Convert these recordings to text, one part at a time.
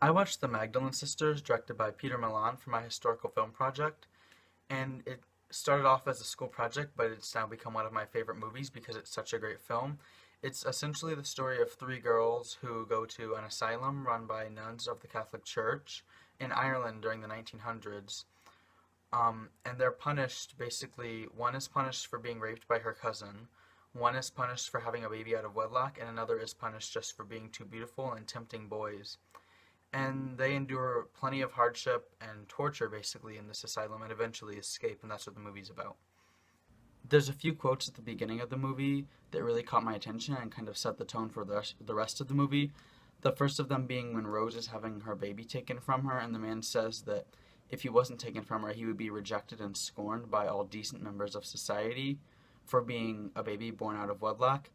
I watched The Magdalene Sisters, directed by Peter Milan, for my historical film project, and it started off as a school project, but it's now become one of my favorite movies because it's such a great film. It's essentially the story of three girls who go to an asylum run by nuns of the Catholic Church in Ireland during the 1900s. And they're punished, basically, one is punished for being raped by her cousin, one is punished for having a baby out of wedlock, and another is punished just for being too beautiful and tempting boys. And they endure plenty of hardship and torture basically in this asylum and eventually escape, and that's what the movie's about. There's a few quotes at the beginning of the movie that really caught my attention and kind of set the tone for the rest of the movie. The first of them being when Rose is having her baby taken from her, and the man says that if he wasn't taken from her, he would be rejected and scorned by all decent members of society for being a baby born out of wedlock.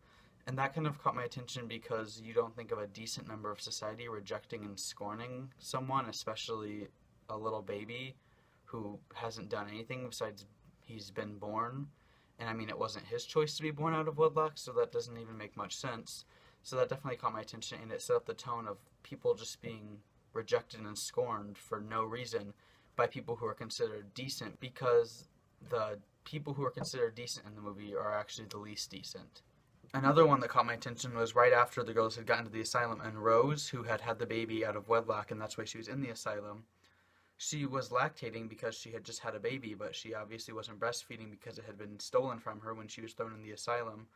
And that kind of caught my attention because you don't think of a decent member of society rejecting and scorning someone, especially a little baby who hasn't done anything besides he's been born. And I mean, it wasn't his choice to be born out of wedlock, so that doesn't even make much sense. So that definitely caught my attention, and it set up the tone of people just being rejected and scorned for no reason by people who are considered decent, because the people who are considered decent in the movie are actually the least decent. Another one that caught my attention was right after the girls had gotten to the asylum, and Rose, who had had the baby out of wedlock, and that's why she was in the asylum, she was lactating because she had just had a baby, but she obviously wasn't breastfeeding because it had been stolen from her when she was thrown in the asylum.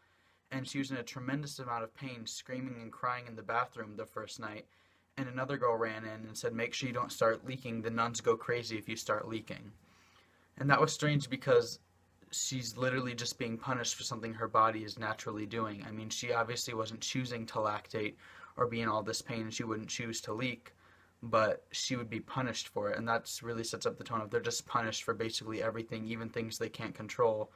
And she was in a tremendous amount of pain, screaming and crying in the bathroom the first night. And another girl ran in and said, "Make sure you don't start leaking. The nuns go crazy if you start leaking." And that was strange because she's literally just being punished for something her body is naturally doing. I mean, she obviously wasn't choosing to lactate or be in all this pain. She wouldn't choose to leak, but she would be punished for it. And that really sets up the tone of they're just punished for basically everything, even things they can't control.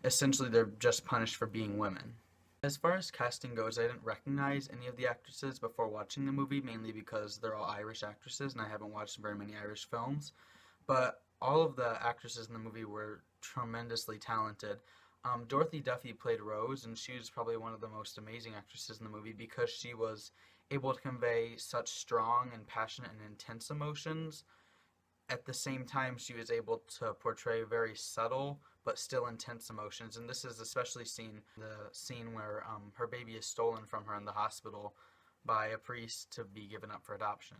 Essentially, they're just punished for being women. As far as casting goes, I didn't recognize any of the actresses before watching the movie, mainly because they're all Irish actresses, and I haven't watched very many Irish films. But all of the actresses in the movie were tremendously talented. Dorothy Duffy played Rose, and she was probably one of the most amazing actresses in the movie because she was able to convey such strong and passionate and intense emotions. At the same time, she was able to portray very subtle but still intense emotions, and this is especially seen in the scene where her baby is stolen from her in the hospital by a priest to be given up for adoption.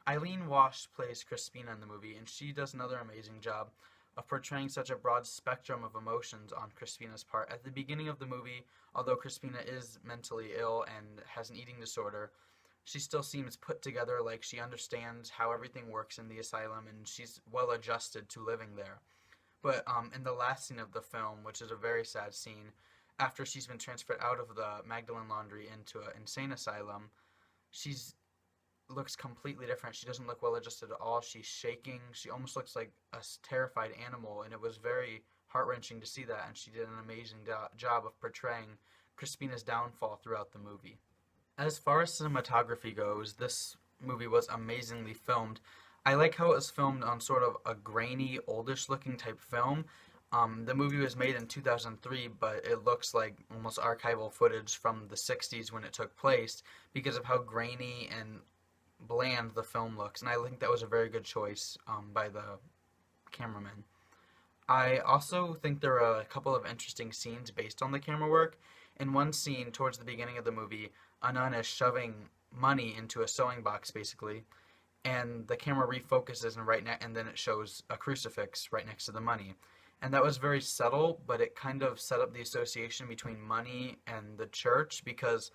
Eileen Walsh plays Crispina in the movie, and she does another amazing job of portraying such a broad spectrum of emotions on Crispina's part. At the beginning of the movie, although Crispina is mentally ill and has an eating disorder, she still seems put together, like she understands how everything works in the asylum and she's well adjusted to living there. But in the last scene of the film, which is a very sad scene, after she's been transferred out of the Magdalene Laundry into an insane asylum, she's looks completely different. She doesn't look well adjusted at all. She's shaking. She almost looks like a terrified animal, and it was very heart wrenching to see that. And she did an amazing job of portraying Crispina's downfall throughout the movie. As far as cinematography goes, this movie was amazingly filmed. I like how it was filmed on sort of a grainy, oldish looking type film. The movie was made in 2003, but it looks like almost archival footage from the 60s when it took place because of how grainy and bland the film looks. And I think that was a very good choice by the cameraman. I also think there are a couple of interesting scenes based on the camera work. In one scene, towards the beginning of the movie, a nun is shoving money into a sewing box, basically, and the camera refocuses and then it shows a crucifix right next to the money. And that was very subtle, but it kind of set up the association between money and the church because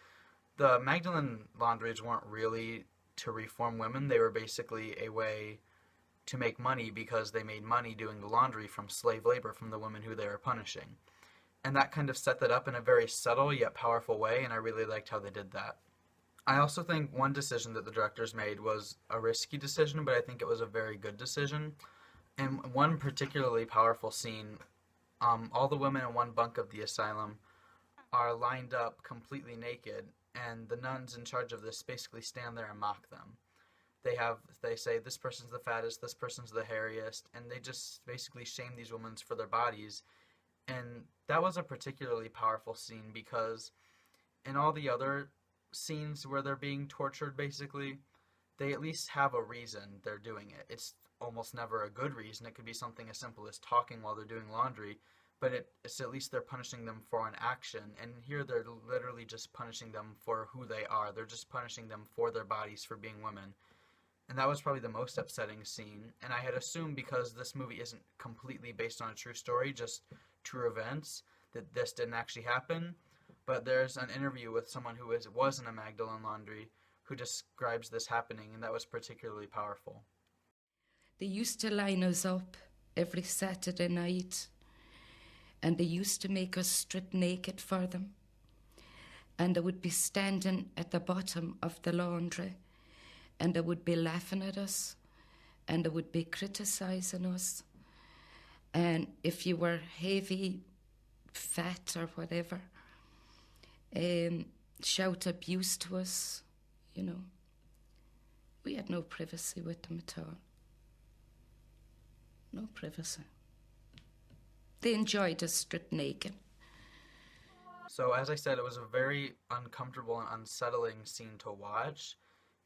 the Magdalene laundries weren't really to reform women. They were basically a way to make money because they made money doing the laundry from slave labor from the women who they were punishing. And that kind of set that up in a very subtle yet powerful way, and I really liked how they did that. I also think one decision that the directors made was a risky decision, but I think it was a very good decision. In one particularly powerful scene, all the women in one bunk of the asylum are lined up completely naked, and the nuns in charge of this basically stand there and mock them. They say this person's the fattest, this person's the hairiest, and they just basically shame these women for their bodies. And that was a particularly powerful scene because in all the other scenes where they're being tortured, basically, they at least have a reason they're doing it. It's almost never a good reason. It could be something as simple as talking while they're doing laundry, but it's at least they're punishing them for an action. And here they're literally just punishing them for who they are. They're just punishing them for their bodies for being women. And that was probably the most upsetting scene. And I had assumed, because this movie isn't completely based on a true story, just true events, that this didn't actually happen. But there's an interview with someone who was in a Magdalene laundry who describes this happening, and that was particularly powerful. They used to line us up every Saturday night, and they used to make us strip naked for them. And they would be standing at the bottom of the laundry, and they would be laughing at us, and they would be criticising us. And if you were heavy, fat or whatever, shout abuse to us, you know. We had no privacy with them at all. No privacy. They enjoyed us stripped naked. So as I said, it was a very uncomfortable and unsettling scene to watch,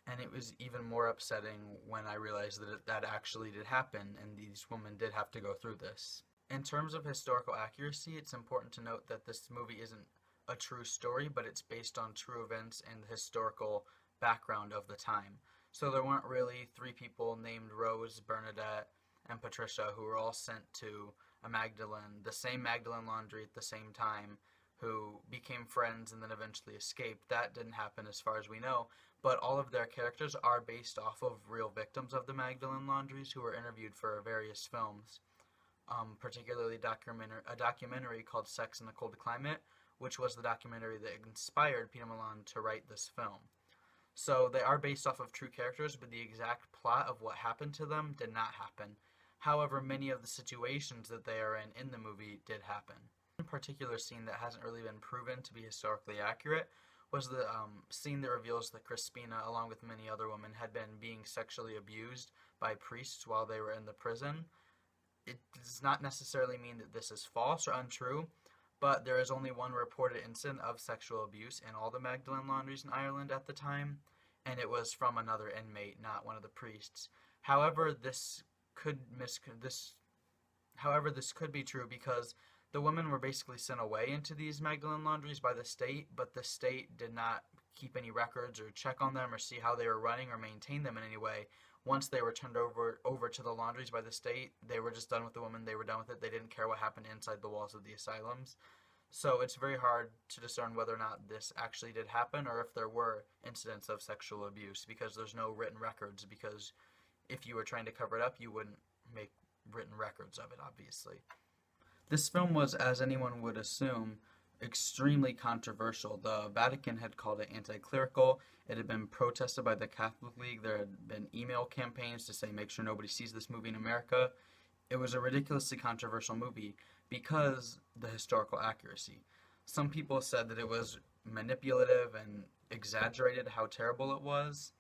and it was even more upsetting when I realized that that actually did happen and these women did have to go through this. In terms of historical accuracy, it's important to note that this movie isn't a true story, but it's based on true events and the historical background of the time. So there weren't really three people named Rose, Bernadette, and Patricia who were all sent to a Magdalene, the same Magdalene laundry at the same time, who became friends and then eventually escaped. That didn't happen as far as we know, but all of their characters are based off of real victims of the Magdalene laundries who were interviewed for various films, particularly a documentary called Sex in the Cold Climate, which was the documentary that inspired Peter Milan to write this film. So they are based off of true characters, but the exact plot of what happened to them did not happen. However, many of the situations that they are in the movie did happen. One particular scene that hasn't really been proven to be historically accurate was the scene that reveals that Crispina, along with many other women, had been being sexually abused by priests while they were in the prison. It does not necessarily mean that this is false or untrue, but there is only one reported incident of sexual abuse in all the Magdalene laundries in Ireland at the time, and it was from another inmate, not one of the priests. However, this could be true because the women were basically sent away into these Magdalene laundries by the state, but the state did not keep any records or check on them or see how they were running or maintain them in any way. Once they were turned over to the laundries by the state, they were just done with the women. They were done with it. They didn't care what happened inside the walls of the asylums. So it's very hard to discern whether or not this actually did happen or if there were incidents of sexual abuse, because there's no written records, because if you were trying to cover it up, you wouldn't make written records of it, obviously. This film was, as anyone would assume, extremely controversial. The Vatican had called it anti-clerical. It had been protested by the Catholic League. There had been email campaigns to say, make sure nobody sees this movie in America. It was a ridiculously controversial movie because the historical accuracy. Some people said that it was manipulative and exaggerated how terrible it was,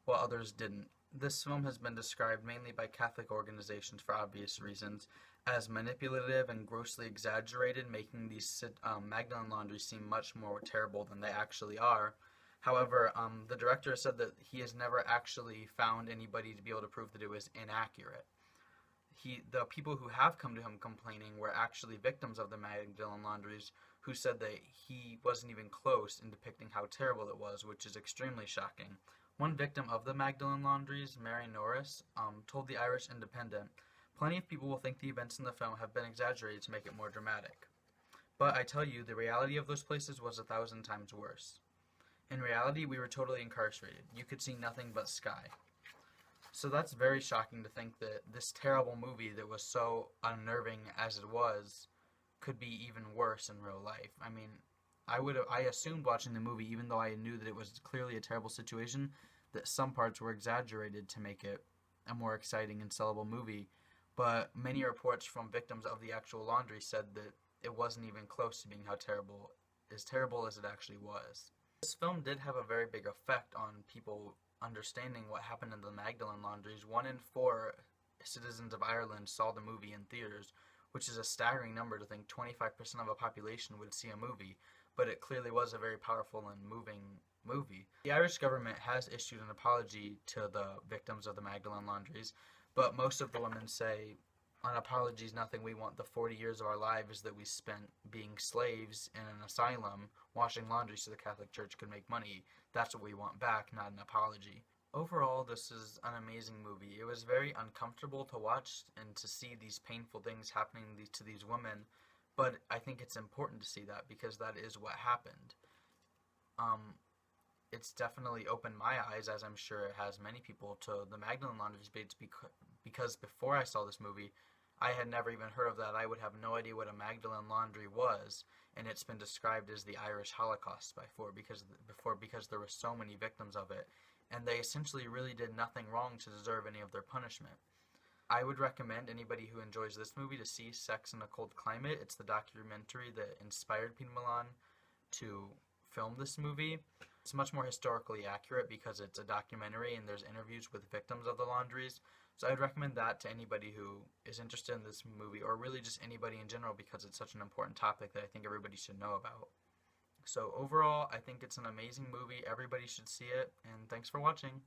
while others didn't. This film has been described mainly by Catholic organizations for obvious reasons as manipulative and grossly exaggerated, making these Magdalene laundries seem much more terrible than they actually are. However, the director said that he has never actually found anybody to be able to prove that it was inaccurate. The people who have come to him complaining were actually victims of the Magdalene laundries who said that he wasn't even close in depicting how terrible it was, which is extremely shocking. One victim of the Magdalene laundries, Mary Norris, told the Irish Independent, "Plenty of people will think the events in the film have been exaggerated to make it more dramatic. But I tell you, the reality of those places was 1,000 times worse. In reality, we were totally incarcerated. You could see nothing but sky." So that's very shocking to think that this terrible movie that was so unnerving as it was could be even worse in real life. I mean, I assumed watching the movie, even though I knew that it was clearly a terrible situation, that some parts were exaggerated to make it a more exciting and sellable movie. But many reports from victims of the actual laundry said that it wasn't even close to being as terrible as it actually was. This film did have a very big effect on people understanding what happened in the Magdalene laundries. 1 in 4 citizens of Ireland saw the movie in theaters, which is a staggering number to think 25% of a population would see a movie, but it clearly was a very powerful and moving movie. The Irish government has issued an apology to the victims of the Magdalene laundries, but most of the women say, an apology is nothing. We want the 40 years of our lives that we spent being slaves in an asylum, washing laundry so the Catholic Church could make money. That's what we want back, not an apology. Overall, this is an amazing movie. It was very uncomfortable to watch and to see these painful things happening to these women, but I think it's important to see that because that is what happened. It's definitely opened my eyes, as I'm sure it has many people, to the Magdalene laundry debates because before I saw this movie, I had never even heard of that. I would have no idea what a Magdalene laundry was, and it's been described as the Irish Holocaust because there were so many victims of it, and they essentially really did nothing wrong to deserve any of their punishment. I would recommend anybody who enjoys this movie to see Sex in a Cold Climate. It's the documentary that inspired Peter Milan to film this movie. It's much more historically accurate because it's a documentary and there's interviews with victims of the laundries. So I would recommend that to anybody who is interested in this movie, or really just anybody in general, because it's such an important topic that I think everybody should know about. So overall, I think it's an amazing movie. Everybody should see it, and thanks for watching.